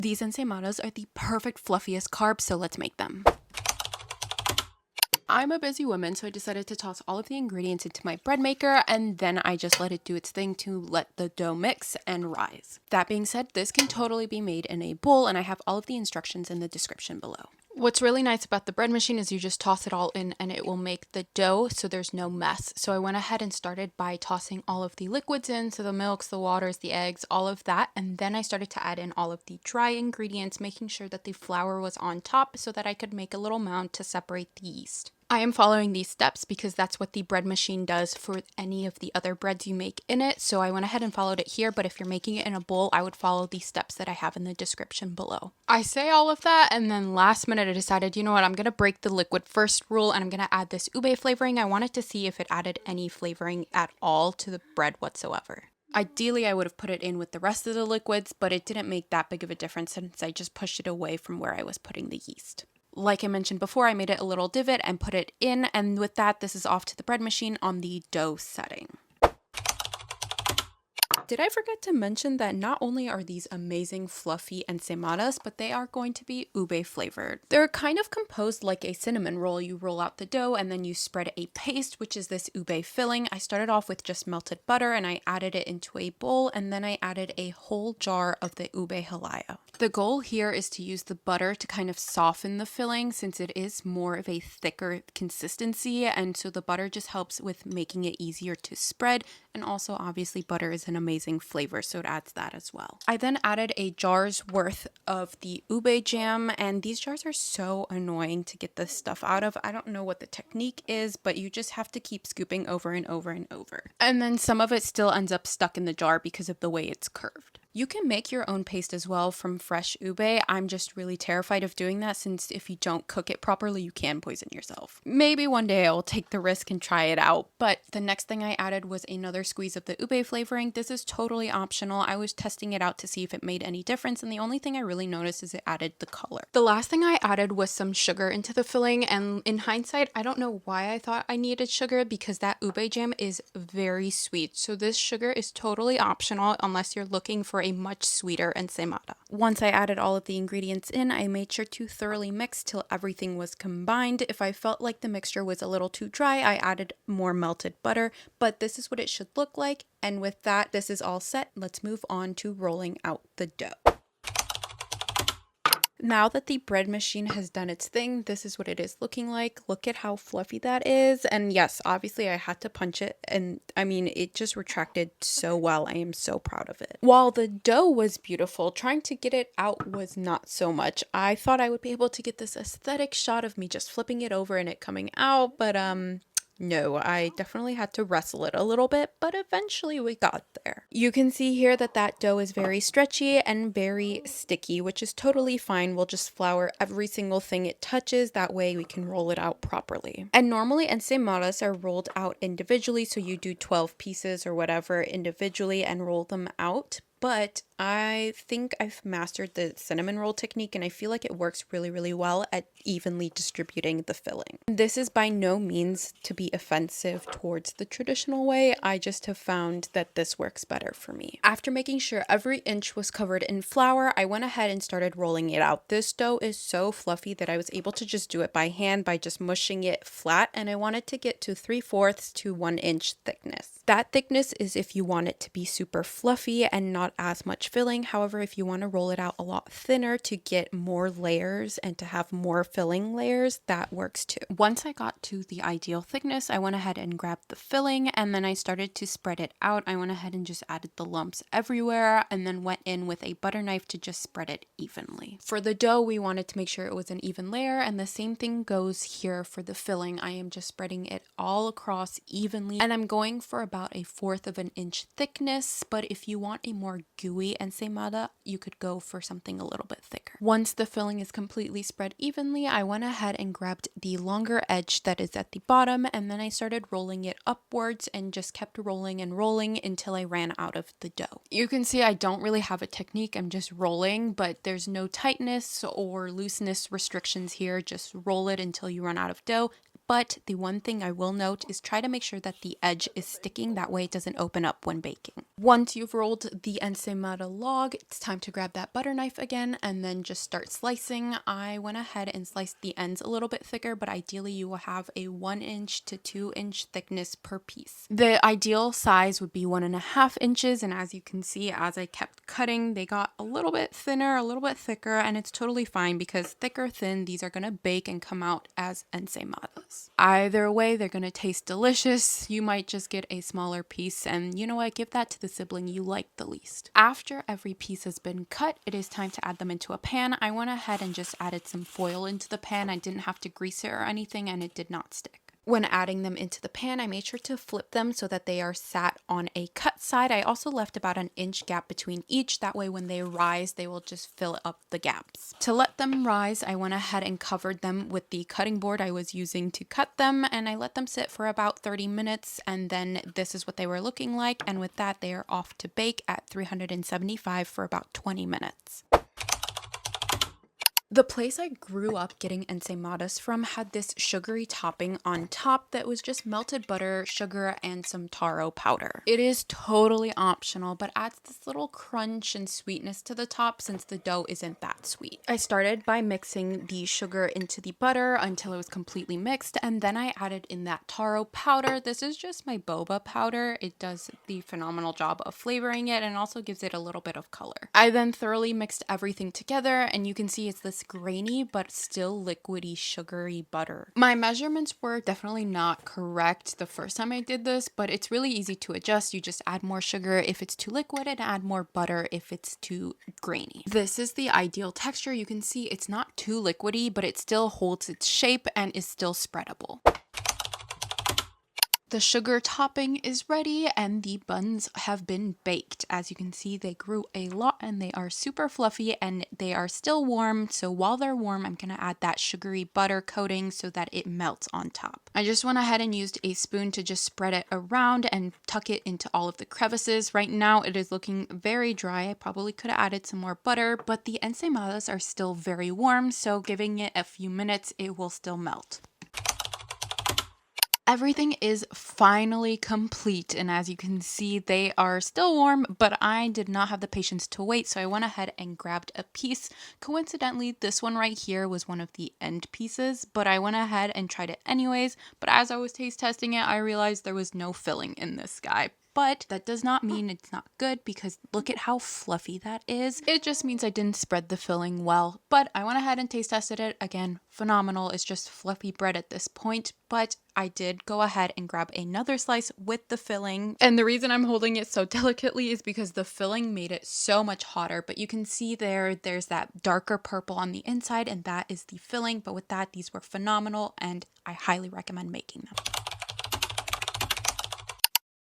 These enseymadas are the perfect fluffiest carbs, so let's make them. I'm a busy woman, so I decided to toss all of the ingredients into my bread maker, and then I just let it do its thing to let the dough mix and rise. That being said, this can totally be made in a bowl, and I have all of the instructions in the description below. What's really nice about the bread machine is you just toss it all in and it will make the dough so there's no mess. So I went ahead and started by tossing all of the liquids in, so the milks, the waters, the eggs, all of that. And then I started to add in all of the dry ingredients, making sure that the flour was on top so that I could make a little mound to separate the yeast. I am following these steps because that's what the bread machine does for any of the other breads you make in it. So I went ahead and followed it here, but if you're making it in a bowl, I would follow the steps that I have in the description below. I say all of that, and then last minute I decided, you know what, I'm going to break the liquid first rule, and I'm going to add this ube flavoring. I wanted to see if it added any flavoring at all to the bread whatsoever. Ideally, I would have put it in with the rest of the liquids, but it didn't make that big of a difference since I just pushed it away from where I was putting the yeast. Like I mentioned before, I made it a little divot and put it in, and with that, this is off to the bread machine on the dough setting. Did I forget to mention that not only are these amazing fluffy enseymadas, but they are going to be ube flavored. They're kind of composed like a cinnamon roll. You roll out the dough and then you spread a paste, which is this ube filling. I started off with just melted butter and I added it into a bowl, and then I added a whole jar of the ube halaya. The goal here is to use the butter to kind of soften the filling since it is more of a thicker consistency, and so the butter just helps with making it easier to spread, and also obviously butter is an amazing flavor, so it adds that as well. I then added a jar's worth of the ube jam, and these jars are so annoying to get this stuff out of. I don't know what the technique is, but you just have to keep scooping over and over and over. And then some of it still ends up stuck in the jar because of the way it's curved. You can make your own paste as well from fresh ube. I'm just really terrified of doing that since if you don't cook it properly, you can poison yourself. Maybe one day I'll take the risk and try it out, but the next thing I added was another squeeze of the ube flavoring. This is totally optional. I was testing it out to see if it made any difference, and the only thing I really noticed is it added the color. The last thing I added was some sugar into the filling, and in hindsight, I don't know why I thought I needed sugar because that ube jam is very sweet. So this sugar is totally optional unless you're looking for a much sweeter enseymada. Once I added all of the ingredients in, I made sure to thoroughly mix till everything was combined. If I felt like the mixture was a little too dry, I added more melted butter, but this is what it should look like. And with that, this is all set. Let's move on to rolling out the dough. Now that the bread machine has done its thing, this is what it is looking like. Look at how fluffy that is. And yes, obviously I had to punch it. And I mean, it just retracted so well. I am so proud of it. While the dough was beautiful, trying to get it out was not so much. I thought I would be able to get this aesthetic shot of me just flipping it over and it coming out. But no, I definitely had to wrestle it a little bit, but eventually we got there. You can see here that that dough is very stretchy and very sticky, which is totally fine. We'll just flour every single thing it touches. That way we can roll it out properly. And normally enseymadas are rolled out individually, so you do 12 pieces or whatever individually and roll them out. But I think I've mastered the cinnamon roll technique, and I feel like it works really, really well at evenly distributing the filling. This is by no means to be offensive towards the traditional way. I just have found that this works better for me. After making sure every inch was covered in flour, I went ahead and started rolling it out. This dough is so fluffy that I was able to just do it by hand by just mushing it flat, and I wanted to get to 3/4 to 1 inch thickness. That thickness is if you want it to be super fluffy and not as much filling. However, if you want to roll it out a lot thinner to get more layers and to have more filling layers, that works too. Once I got to the ideal thickness, I went ahead and grabbed the filling, and then I started to spread it out. I went ahead and just added the lumps everywhere and then went in with a butter knife to just spread it evenly. For the dough, we wanted to make sure it was an even layer, and the same thing goes here for the filling. I am just spreading it all across evenly, and I'm going for about 1/4 of an inch thickness, but if you want a more gooey enseymada, you could go for something a little bit thicker. Once the filling is completely spread evenly, I went ahead and grabbed the longer edge that is at the bottom, and then I started rolling it upwards and just kept rolling and rolling until I ran out of the dough. You can see I don't really have a technique, I'm just rolling, but there's no tightness or looseness restrictions here. Just roll it until you run out of dough. But the one thing I will note is try to make sure that the edge is sticking, that way it doesn't open up when baking. Once you've rolled the Enseymada log, it's time to grab that butter knife again and then just start slicing. I went ahead and sliced the ends a little bit thicker, but ideally you will have a 1 inch to 2 inch thickness per piece. The ideal size would be 1.5 inches, and as you can see, as I kept cutting, they got a little bit thinner, a little bit thicker, and it's totally fine because thick or thin, these are going to bake and come out as enseymadas. Either way, they're going to taste delicious. You might just get a smaller piece, and you know what, give that to the sibling you like the least. After every piece has been cut, it is time to add them into a pan. I went ahead and just added some foil into the pan. I didn't have to grease it or anything, and it did not stick. When adding them into the pan, I made sure to flip them so that they are sat on a cut side. I also left about an inch gap between each. That way when they rise, they will just fill up the gaps. To let them rise, I went ahead and covered them with the cutting board I was using to cut them, and I let them sit for about 30 minutes, and then this is what they were looking like. And with that, they are off to bake at 375 for about 20 minutes. The place I grew up getting enseymadas from had this sugary topping on top that was just melted butter, sugar, and some taro powder. It is totally optional, but adds this little crunch and sweetness to the top since the dough isn't that sweet. I started by mixing the sugar into the butter until it was completely mixed, and then I added in that taro powder. This is just my boba powder. It does the phenomenal job of flavoring it and also gives it a little bit of color. I then thoroughly mixed everything together, and you can see it's this grainy but still liquidy sugary butter. My measurements were definitely not correct the first time I did this, but it's really easy to adjust. You just add more sugar if it's too liquid and add more butter if it's too grainy. This is the ideal texture. You can see it's not too liquidy, but it still holds its shape and is still spreadable. The sugar topping is ready and the buns have been baked. As you can see, they grew a lot and they are super fluffy and they are still warm. So while they're warm, I'm going to add that sugary butter coating so that it melts on top. I just went ahead and used a spoon to just spread it around and tuck it into all of the crevices. Right now, it is looking very dry. I probably could have added some more butter, but the enseymadas are still very warm. So giving it a few minutes, it will still melt. Everything is finally complete, and as you can see, they are still warm, but I did not have the patience to wait, so I went ahead and grabbed a piece. Coincidentally, this one right here was one of the end pieces, but I went ahead and tried it anyways. But as I was taste testing it, I realized there was no filling in this guy. But that does not mean it's not good, because look at how fluffy that is. It just means I didn't spread the filling well. But I went ahead and taste tested it. Again, phenomenal. It's just fluffy bread at this point. But I did go ahead and grab another slice with the filling. And the reason I'm holding it so delicately is because the filling made it so much hotter. But you can see there's that darker purple on the inside, and that is the filling. But with that, these were phenomenal, and I highly recommend making them.